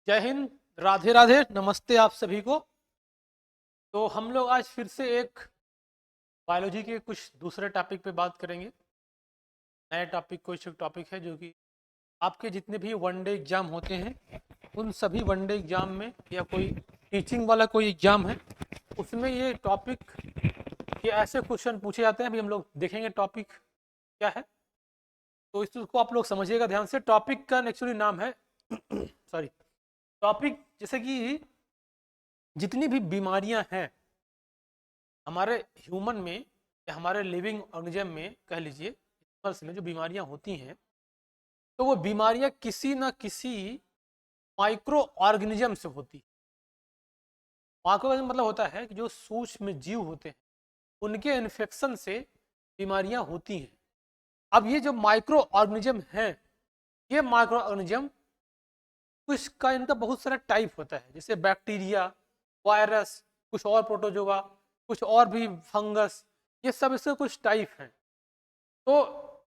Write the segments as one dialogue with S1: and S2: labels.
S1: जय हिंद, राधे राधे, नमस्ते आप सभी को। तो हम लोग आज फिर से एक बायोलॉजी के कुछ दूसरे टॉपिक पे बात करेंगे। नया टॉपिक कुछ टॉपिक है जो कि आपके जितने भी वनडे एग्जाम होते हैं उन सभी वनडे एग्जाम में या कोई टीचिंग वाला कोई एग्जाम है उसमें ये टॉपिक ये ऐसे क्वेश्चन पूछे जाते हैं। अभी हम लोग देखेंगे टॉपिक क्या है, तो इसको आप लोग समझिएगा ध्यान से। टॉपिक का एक्चुअली नाम है सॉरी, टॉपिक जैसे कि जितनी भी बीमारियां हैं हमारे ह्यूमन में या हमारे लिविंग ऑर्गेनिज्म में कह लीजिए, एनिमल्स में जो बीमारियां होती हैं तो वो बीमारियां किसी न किसी माइक्रो ऑर्गेनिज्म से होती है। माइक्रो ऑर्गेनिज्म मतलब होता है कि जो सूक्ष्म जीव होते हैं उनके इन्फेक्शन से बीमारियां होती हैं। अब ये जो माइक्रो ऑर्गेनिज्म है, ये माइक्रो ऑर्गेनिज्म कुछ का इनका बहुत सारा टाइप होता है, जैसे बैक्टीरिया, वायरस, कुछ और प्रोटोजोआ, कुछ और भी फंगस, ये सब इसके कुछ टाइप हैं। तो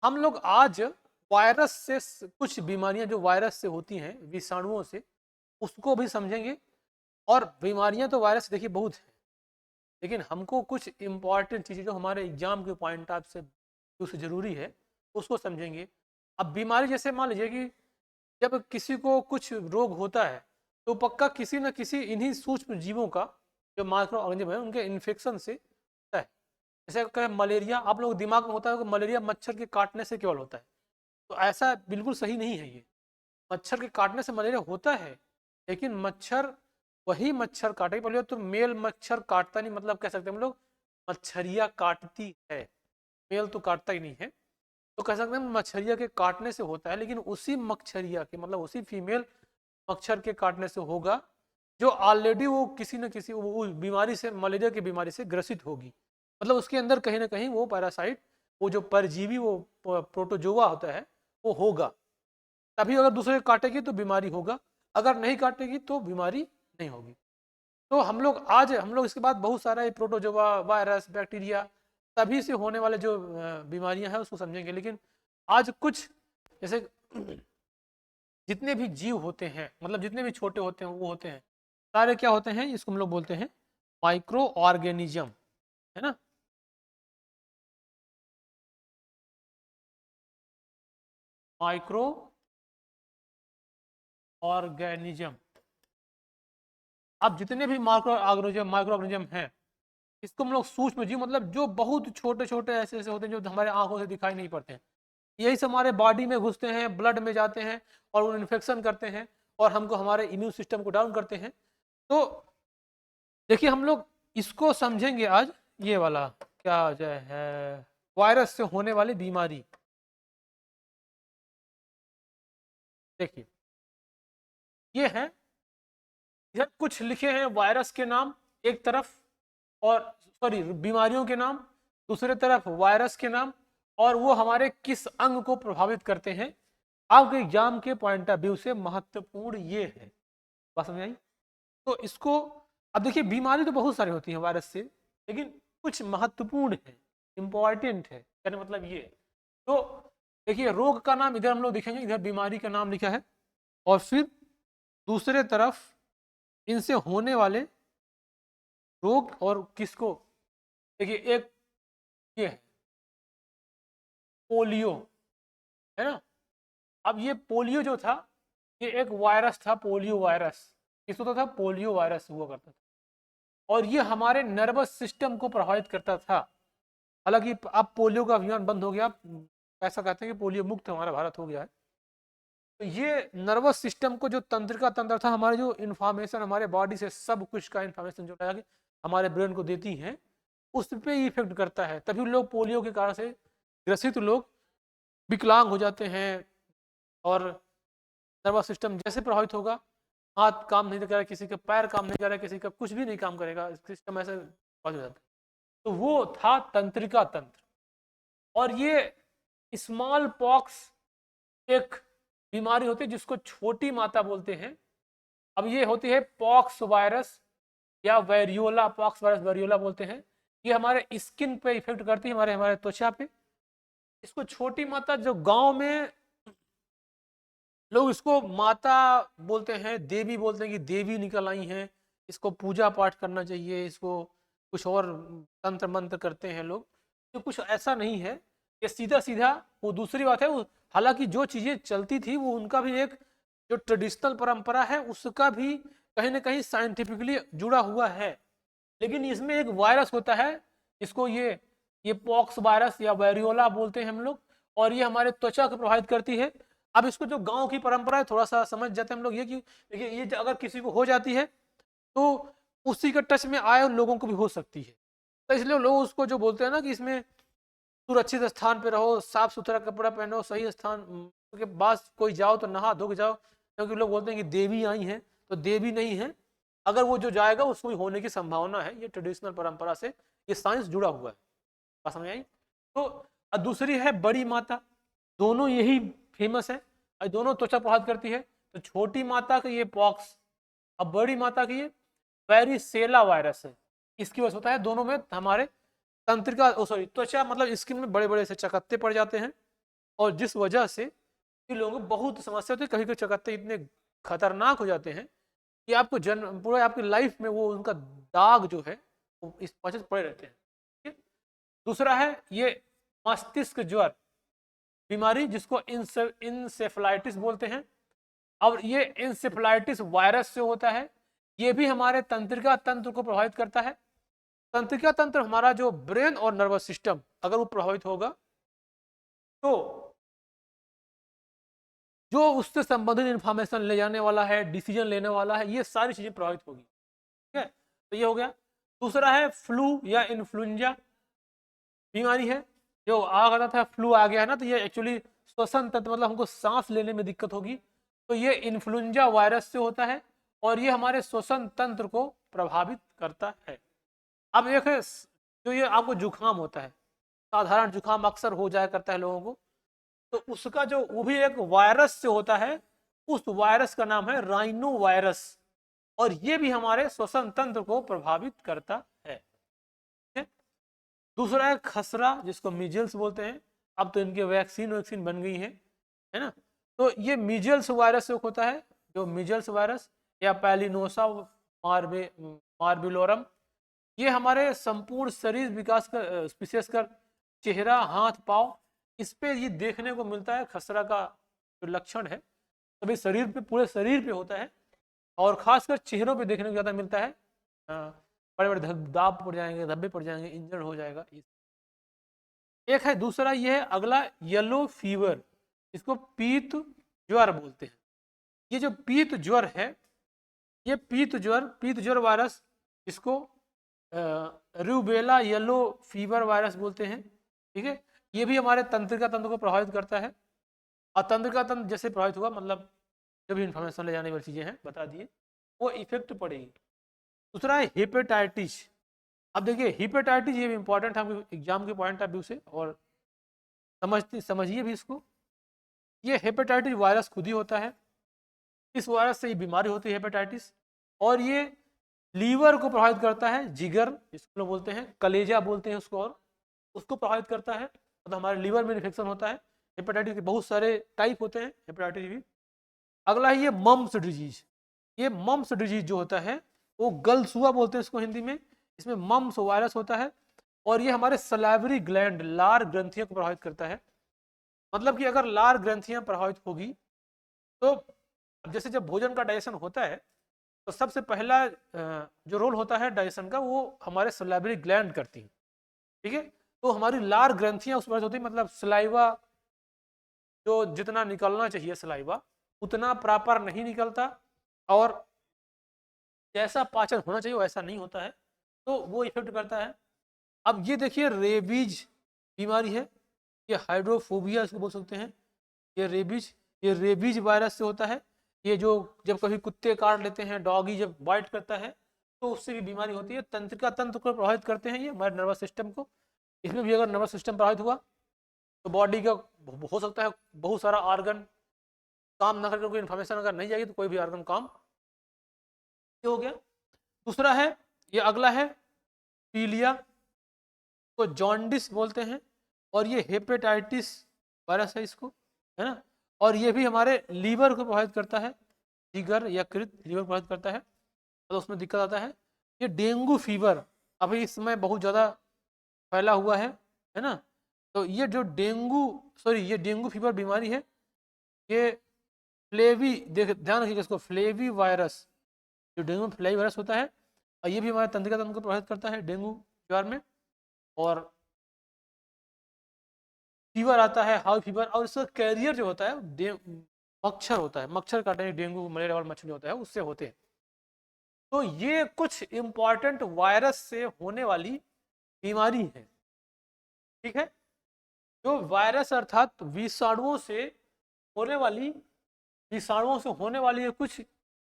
S1: हम लोग आज वायरस से कुछ बीमारियां जो वायरस से होती हैं, विषाणुओं से, उसको भी समझेंगे। और बीमारियां तो वायरस देखिए बहुत है, लेकिन हमको कुछ इंपॉर्टेंट चीज़ें जो हमारे एग्जाम के पॉइंट ऑफ से उससे ज़रूरी है उसको समझेंगे। अब बीमारी जैसे मान लीजिए कि जब किसी को कुछ रोग होता है तो पक्का किसी न किसी इन्हीं सूक्ष्म जीवों का जो माइक्रो ऑर्गेनिज्म है उनके इन्फेक्शन से होता है। जैसे कहें मलेरिया, आप लोग दिमाग में होता है कि मलेरिया मच्छर के काटने से केवल होता है, तो ऐसा बिल्कुल सही नहीं है। ये मच्छर के काटने से मलेरिया होता है, लेकिन मच्छर वही मच्छर काटे, बोलिए तो मेल मच्छर काटता नहीं, मतलब कह सकते हैं हम लोग मच्छरिया काटती है, मेल तो काटता ही नहीं है। तो कह सकते हैं मच्छरिया के काटने से होता है, लेकिन उसी मच्छरिया के मतलब उसी फीमेल मच्छर के काटने से होगा जो ऑलरेडी वो किसी न किसी वो बीमारी से, मलेरिया की बीमारी से ग्रसित होगी। मतलब उसके अंदर कहीं ना कहीं वो पैरासाइट, वो जो परजीवी, वो प्रोटोजोआ होता है वो होगा। तभी अगर दूसरे को काटेगी तो बीमारी होगा, अगर नहीं काटेगी तो बीमारी नहीं होगी। तो हम लोग इसके बाद बहुत सारा प्रोटोजोआ, वायरस, बैक्टीरिया, तभी से होने वाले जो बीमारियां हैं उसको समझेंगे। लेकिन आज कुछ जैसे जितने भी जीव होते हैं, मतलब जितने भी छोटे होते हैं वो होते हैं, सारे क्या होते हैं, इसको हम लोग बोलते हैं माइक्रो ऑर्गेनिज्म, है ना। Micro organism. अब जितने भी माइक्रो ऑर्गेनिज्म हैं इसको हम लोग सूक्ष्म जीव, मतलब जो बहुत छोटे छोटे ऐसे ऐसे होते हैं जो हमारे आंखों से दिखाई नहीं पड़ते हैं, यही सब हमारे बॉडी में घुसते हैं, ब्लड में जाते हैं और वो इन्फेक्शन करते हैं और हमको हमारे इम्यून सिस्टम को डाउन करते हैं। तो देखिए हम लोग इसको समझेंगे आज। ये वाला क्या जो है, वायरस से होने वाली बीमारी। देखिए ये है, इधर कुछ लिखे हैं वायरस के नाम एक तरफ, और सॉरी बीमारियों के नाम दूसरे तरफ, वायरस के नाम, और वो हमारे किस अंग को प्रभावित करते हैं। आपके एग्जाम के पॉइंट ऑफ व्यू से महत्वपूर्ण ये है, बात समझ आई। तो इसको, अब देखिए बीमारी तो बहुत सारी होती है वायरस से, लेकिन कुछ महत्वपूर्ण है, इंपॉर्टेंट है, कहने मतलब ये। तो देखिए रोग का नाम इधर हम लोग देखेंगे, इधर बीमारी का नाम लिखा है, और फिर दूसरे तरफ इनसे होने वाले रोग और किसको। देखिए एक ये है पोलियो, है ना। अब ये पोलियो जो था ये एक वायरस था, पोलियो वायरस। किस होता था, पोलियो वायरस हुआ करता था, और ये हमारे नर्वस सिस्टम को प्रभावित करता था। हालांकि अब पोलियो का अभियान बंद हो गया, ऐसा कहते हैं कि पोलियो मुक्त हमारा भारत हो गया है। तो ये नर्वस सिस्टम को, जो तंत्रिका तंत्र था, हमारे जो इन्फॉर्मेशन हमारे बॉडी से सब कुछ का इन्फॉर्मेशन जो हमारे ब्रेन को देती है उस पर इफेक्ट करता है। तभी लोग पोलियो के कारण से ग्रसित लोग विकलांग हो जाते हैं, और नर्वस सिस्टम जैसे प्रभावित होगा, हाथ काम नहीं करेगा किसी का, पैर काम नहीं करेगा किसी का, कुछ भी नहीं काम करेगा, सिस्टम ऐसे प्रभावित हो जाता है। तो वो था तंत्रिका तंत्र। और ये स्मॉल पॉक्स एक बीमारी होती है जिसको छोटी माता बोलते हैं। अब ये होती है पॉक्स वायरस या वेरियोला, पॉक्स वायरस वेरियोला बोलते हैं। ये हमारे स्किन पे इफेक्ट करती है, हमारे हमारे त्वचा पे। इसको छोटी माता जो गांव में लोग इसको माता बोलते हैं, देवी बोलते हैं कि देवी निकल आई हैं, इसको पूजा पाठ करना चाहिए, इसको कुछ और तंत्र मंत्र करते हैं लोग। तो कुछ ऐसा नहीं है, ये सीधा सीधा वो दूसरी बात है। हालांकि जो चीजें चलती थी वो उनका भी एक जो ट्रेडिशनल परंपरा है उसका भी कहीं ना कहीं साइंटिफिकली जुड़ा हुआ है। लेकिन इसमें एक वायरस होता है, इसको ये पॉक्स वायरस या वेरियोला बोलते हैं हम लोग, और ये हमारे त्वचा को प्रभावित करती है। अब इसको जो गांव की परंपरा है थोड़ा सा समझ जाते हैं हम लोग, ये कि देखिए ये अगर किसी को हो जाती है तो उसी के टच में आए उन लोगों को भी हो सकती है। तो इसलिए लोग उसको जो बोलते हैं ना कि इसमें सुरक्षित स्थान पे रहो, साफ सुथरा कपड़ा पहनो, सही स्थान के बाद कोई जाओ तो नहा धो के जाओ, क्योंकि लोग बोलते हैं कि देवी आई हैं, तो देवी नहीं है। अगर वो जो जाएगा उसको भी होने की संभावना है। ये ट्रेडिशनल परंपरा से ये साइंस जुड़ा हुआ है। बात समझ आई? तो दूसरी है बड़ी माता, दोनों यही फेमस है, दोनों त्वचा प्रभावित करती है। तो छोटी माता का ये पॉक्स, अब बड़ी माता की ये वेरिसेला वायरस है। इसकी वजह से होता है, दोनों में हमारे तंत्रिका सॉरी त्वचा मतलब स्किन में बड़े बड़े से चकत्ते पड़ जाते हैं, और जिस वजह से इन लोगों को बहुत समस्या होती है। कभी कभी चकत्ते इतने खतरनाक हो जाते हैं कि आपको जन्म पूरे आपकी लाइफ में वो उनका दाग जो है वो इस वजह से पड़े रहते हैं। ठीक है? दूसरा है ये मस्तिष्क ज्वर बीमारी, जिसको इंसेफलाइटिस बोलते हैं। अब ये इंसेफलाइटिस वायरस से होता है, ये भी हमारे तंत्रिका तंत्र को प्रभावित करता है। तंत्रिका तंत्र हमारा जो ब्रेन और नर्वस सिस्टम अगर वो प्रभावित होगा तो जो उससे संबंधित इंफॉर्मेशन ले जाने वाला है, डिसीजन लेने वाला है, ये सारी चीजें प्रभावित होगी। ठीक है, तो ये हो गया। दूसरा है फ्लू या इन्फ्लुएंजा बीमारी है, जो आ गया था फ्लू आ गया है ना, तो ये एक्चुअली श्वसन तंत्र मतलब हमको सांस लेने में दिक्कत होगी, तो ये इन्फ्लुएंजा वायरस से होता है और ये हमारे श्वसन तंत्र को प्रभावित करता है। अब एक है जो ये आपको जुकाम होता है, साधारण जुकाम अक्सर हो जाया करता है लोगों को, तो उसका जो वो भी एक वायरस से होता है। उस वायरस का नाम है राइनो वायरस, और ये भी हमारे श्वसन तंत्र को प्रभावित करता है। दूसरा है खसरा, जिसको मीजल्स बोलते हैं। अब तो इनके वैक्सीन बन गई है ना। तो ये मीजल्स वायरस से होता है, जो मीजल्स वायरस या पैलिनोसा मार्बिलोरम, ये हमारे संपूर्ण शरीर विकास का विशेषकर चेहरा, हाथ, पाँव, इस पे ये देखने को मिलता है। खसरा का जो लक्षण है सभी शरीर पे, पूरे शरीर पे होता है, और खासकर चेहरों पे देखने को ज़्यादा मिलता है। बड़े बड़े दाग पड़ जाएंगे, धब्बे पड़ जाएंगे, इंजर्ड हो जाएगा। एक है दूसरा, ये है अगला येलो फीवर, इसको पीत ज्वर बोलते हैं। ये जो पीत ज्वर है, ये पीत ज्वर वायरस, इसको रूबेला येलो फीवर वायरस बोलते हैं। ठीक है, ये भी हमारे तंत्रिका तंत्र को प्रभावित करता है। और तंत्रिका तंत्र जैसे प्रभावित हुआ मतलब जो भी इंफॉर्मेशन ले जाने वाली चीजें हैं बता दिए, वो इफेक्ट पड़ेगी। दूसरा है हेपेटाइटिस। अब देखिए हेपेटाइटिस ये भी इंपॉर्टेंट है आपके एग्जाम के पॉइंट ऑफ व्यू से, और समझिए भी इसको। ये हेपेटाइटिस वायरस खुद ही होता है, इस वायरस से ये बीमारी होती है हेपेटाइटिस, और ये लीवर को प्रभावित करता है, जिगर जिसको लोग बोलते हैं, कलेजा बोलते हैं उसको, और उसको प्रभावित करता है, मतलब हमारे लीवर में इन्फेक्शन होता है। हेपेटाइटिस के बहुत सारे टाइप होते हैं हेपेटाइटिस भी। अगला है ये मम्स डिजीज। ये मम्स डिजीज जो होता है वो गलसुआ बोलते हैं इसको हिंदी में, इसमें मम्स वायरस होता है, और ये हमारे सलाइवरी ग्लैंड, लार ग्रंथियों को प्रभावित करता है। मतलब कि अगर लार ग्रंथियां प्रभावित होगी तो जैसे जब भोजन का डाइजेशन होता है तो सबसे पहला जो रोल होता है डाइजेशन का वो हमारे सलाइवरी ग्लैंड करती है। ठीक है, तो हमारी लार ग्रंथियां उस पर होती है, मतलब सलाइवा जो जितना निकलना चाहिए सलाइवा उतना प्रॉपर नहीं निकलता, और जैसा पाचन होना चाहिए वैसा नहीं होता है, तो वो इफेक्ट करता है। अब ये देखिए रेबीज बीमारी है, ये हाइड्रोफोबिया इसको बोल सकते हैं। ये रेबीज वायरस से होता है। ये जो जब कभी कुत्ते काट लेते हैं, डॉगी जब बाइट करता है तो उससे भी बीमारी होती है। तंत्रिका तंत्र को प्रभावित करते हैं ये हमारे नर्वस सिस्टम को। इसमें भी अगर नर्वस सिस्टम प्रभावित हुआ तो बॉडी का हो सकता है बहुत सारा ऑर्गन काम ना करके, कोई इन्फॉर्मेशन अगर नहीं जाएगी तो कोई भी ऑर्गन काम, ये हो गया। दूसरा है, ये अगला है पीलिया, को जॉन्डिस बोलते हैं, और ये हेपेटाइटिस वायरस है इसको, है ना। और ये भी हमारे लीवर को प्रभावित करता है, जिगर यकृत लीवर प्रभावित करता है, तो उसमें दिक्कत आता है। ये डेंगू फीवर अभी इस समय बहुत ज़्यादा फैला हुआ है ना। तो ये जो ये डेंगू फीवर बीमारी है, ये ध्यान रखिएगा इसको, फ्लेवी वायरस, जो डेंगू फ्लाई वायरस होता है, और ये भी हमारे तंत्रिका तंत्र को प्रभावित करता है डेंगू फीवर में। और फीवर आता है, हाई फीवर, और इसका कैरियर जो होता है मच्छर होता है, मच्छर काटने डेंगू मलेरिया वाला मच्छर जो होता है उससे होते हैं। तो ये कुछ इंपॉर्टेंट वायरस से होने वाली बीमारी है, ठीक है। जो वायरस अर्थात विषाणुओं से होने वाली ये कुछ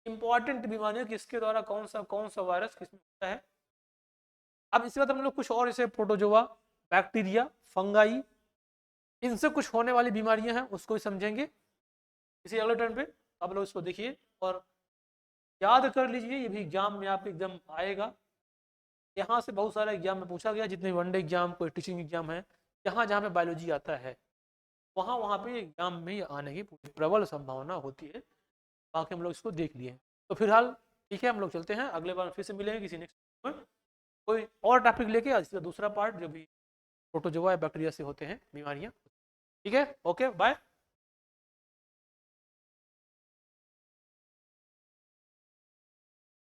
S1: इंपॉर्टेंट बीमारियां, किसके द्वारा कौन सा वायरस किसमें होता है। अब इसके बाद हम लोग कुछ और, जैसे प्रोटोजोआ, बैक्टीरिया, फंगाई, इनसे कुछ होने वाली बीमारियां हैं उसको ही समझेंगे किसी अगले टर्न पे। आप लोग इसको देखिए और याद कर लीजिए, ये भी एग्जाम में आपके एकदम आएगा। यहाँ से बहुत सारे एग्जाम में पूछा गया, जितने वनडे एग्जाम, कोई टीचिंग एग्जाम है, जहाँ पे बायोलॉजी आता है वहाँ पे एग्जाम में आने की पूरी प्रबल संभावना होती है। बाकी हम लोग इसको देख लिए। तो फिलहाल ठीक है, हम लोग चलते हैं, अगले बार फिर से मिलेंगे किसी नेक्स्ट में कोई और टॉपिक लेके, इसका दूसरा पार्ट जो भी प्रोटोजोआ या बैक्टीरिया से होते हैं बीमारियाँ। ठीक है, ओके, बाय।